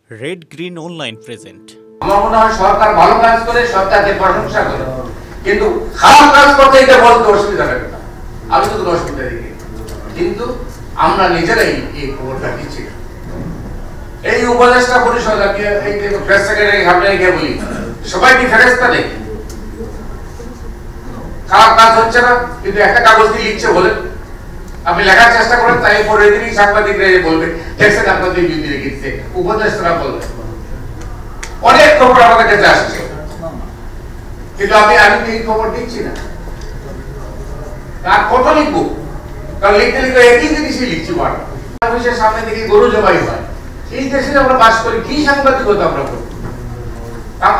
Red green online present. আমার মনে হয় সরকার ভালো কাজ করে সরকারকে প্রশংসা করে, কিন্তু খারাপ কাজ করতে এটা বলতে অসুবিধা হবে না, আমি তো কোনো অসুবিধা দেখি। কিন্তু আমরা নিজেরাই এই খবরটা দিচ্ছি। এই উপদেষ্টা পরিষদ এই প্রেস সেক্রেটারি সামনে গিয়ে বলি, সবাই কি ফেরেস্তা নেই? খারাপ কাজ হচ্ছে না, কিন্তু একটা কাগজ দিয়ে লিখছে বলে আপনি লেখার চেষ্টা করেন, তাই পরের দিনই সাংবাদিকরা বলবে দেখছেন আপনাদের বিরুদ্ধে লিখছে, উপদেষ্টারা বলবে। অনেক খবর আমাদের কাছে আসছে, কিন্তু আমি এই খবর দিচ্ছি না। আর কত লিখবো? কারণ লিখতে লিখতে একই জিনিসই লিখছি বারবার। মানুষের সামনে থেকে গরু জবাই হয়। এই দেশে আমরা বাস করি, কি সাংবাদিকতা আমরা করি?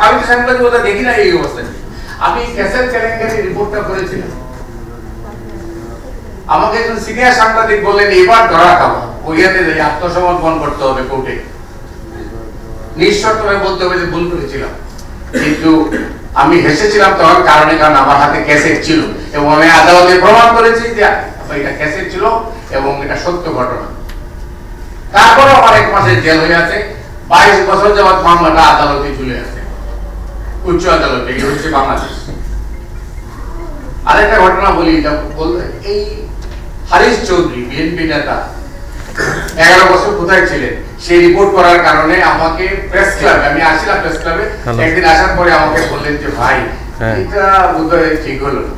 আমি তো সাংবাদিকতা দেখি না এই অবস্থায়। আমি ক্যাসেল কেলেঙ্কারি রিপোর্টটা করেছিলাম, আমাকে একজন সিনিয়র সাংবাদিক বললেন এবার ধরা খাওয়া, ওইয়াতে আত্মসমর্পণ করতে হবে কোর্টে, নিঃশর্তভাবে বলতে হবে যে ভুল করেছিলাম। কিন্তু আমি হেসেছিলাম তখন, কারণ আমার হাতে ক্যাসেট ছিল এবং আমি আদালতে প্রমাণ করেছি যে এটা ক্যাসেট ছিল এবং এটা সত্য ঘটনা। তারপরে আমার 1 মাসের জেল হয়ে আছে, 22 বছর যাবৎ মামলাটা আদালতে ঝুলে আছে, উচ্চ আদালতে। এই হচ্ছে বাংলাদেশ। আরেকটা ঘটনা বলি, এই হারিস চৌধুরী বিএনপি নেতা 11 বছর কোথায় ছিলেন সেই রিপোর্ট করার কারণে আমাকে প্রেস ক্লাবে, আমি আসছিলাম প্রেস ক্লাবে, একদিন আসার পরে আমাকে বললেন যে ভাই এটা বোধহয় ঠিক হলো না।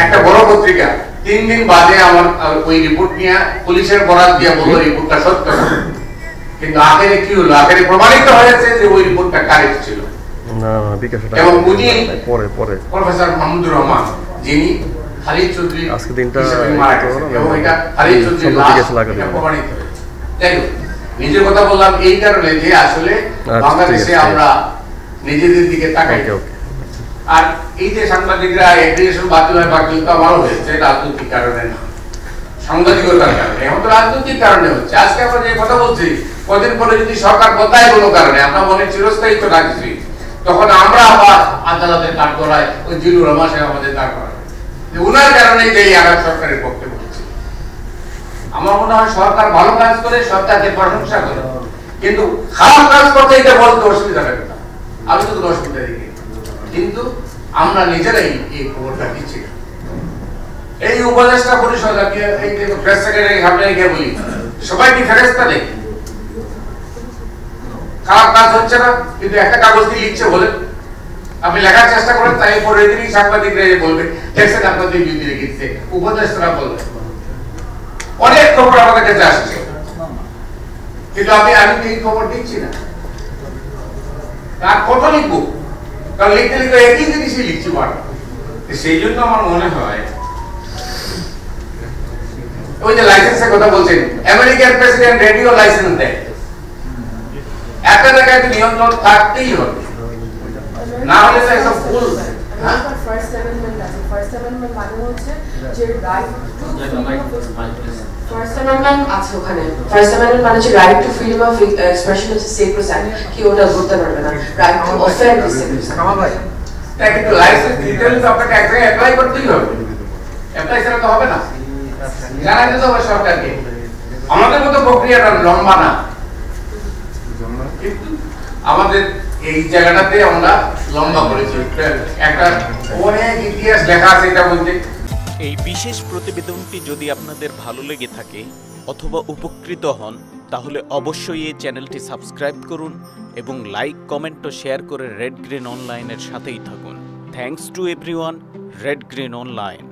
একটা বড় পত্রিকা 3 দিন বাদে আমার ওই রিপোর্ট নিয়ে পুলিশের বরাত দিয়ে বলল রিপোর্টটা সত্য না, কিন্তু আখেরে কি হলো? আখেরে প্রমাণিত হয়েছে যে ওই রিপোর্টটা কারেক্ট ছিল। এবং উনি প্রফেসর মাহমুদুর রহমান, যিনি হারিস চৌধুরী আজকে দিনটা এবং এটা হারিস চৌধুরী প্রমাণিত হয়েছে। তাই নিজের কথা বললাম এই কারণে যে আসলে বাংলাদেশে আমরা নিজেদের দিকে তাকাই। আর এই যে সাংবাদিকরা এগ্রিগেশন বাতিল হয়, বাতিল তো আমারও হয়েছে রাজনৈতিক কারণে না, সাংবাদিকতার কারণে। এখন তো রাজনৈতিক কারণে হচ্ছে। আজকে আমরা যে কথা বলছি, কদিন পরে যদি সরকার বদলায় কোনো কারণে, আমরা মনে চিরস্থায়িত্ব রাখছি, তখন আমরা আবার আদালতের কাঠ করায় ওই জিলুর রহমান সাহেব আমাদের দাঁড় করায়, উনার কারণে যে আগাম সরকারের পক্ষে বলছি। আমার মনে হয় সরকার ভালো কাজ করে সরকারকে প্রশংসা করে, কিন্তু খারাপ কাজ করতে এটা বলতে অসুবিধা হবে না, আমি তো কোনো অসুবিধা দেখি। কিন্তু আমরা নিজেরাই এই খবরটা দিচ্ছি। এই উপদেষ্টা পরিষদ এই প্রেস সেক্রেটারি সামনে গিয়ে বলি, সবাই কি ফেরেস্তা নেই? খারাপ কাজ হচ্ছে না, কিন্তু একটা কাগজ দিয়ে লিখছে বলে আপনি লেখার চেষ্টা করেন, তাই পরের দিনই সাংবাদিকরা বলবে দেখছেন আপনাদের বিরুদ্ধে লিখছে, উপদেষ্টারা বলবে। অনেক খবর আমাদের কাছে আসছে, কিন্তু আমি এই খবর দিচ্ছি না। আর কত লিখবো? কারণ লিখতে লিখতে একই জিনিসই লিখছি বারবার। সেই জন্য আমার মনে হয় ওই যে লাইসেন্সের কথা বলছেন, আমেরিকার প্রেসিডেন্ট রেডিও লাইসেন্স দেয়, একটা জায়গায় নিয়ন্ত্রণ থাকতেই হবে, না হলে তো একদম ফুল। ফার্স্ট অ্যামেন্ডমেন্ট মানে হচ্ছে যে রাইট টু ফার্স্ট অ্যামেন্ডমেন্ট আছে ওখানে। ফার্স্ট অ্যামেন্ডমেন্ট মানে হচ্ছে right to freedom of expression হচ্ছে সেক্রোস্যাক্ট, কি ওটা করতে পারবে না। Right to offend is sacrosanct. তাই কিন্তু লাইসেন্স দিতে হলে আপনাকে এক জায়গায় অ্যাপ্লাই করতেই হবে, অ্যাপ্লাই ছাড়া তো হবে না, জানাই দিতে হবে সরকারকে। আমাদের মতো প্রক্রিয়াটা লম্বা না, কিন্তু আমাদের এই জায়গাটাতে আমরা লম্বা করেছি, একটা অনেক ইতিহাস লেখা আছে এটা বলতে। এই বিশেষ প্রতিবেদনটি যদি আপনাদের ভালো লেগে থাকে অথবা উপকৃত হন, তাহলে অবশ্যই এই চ্যানেলটি সাবস্ক্রাইব করুন এবং লাইক, কমেন্ট ও শেয়ার করে রেড গ্রিন অনলাইনের সাথেই থাকুন। Thanks to everyone. Red green online.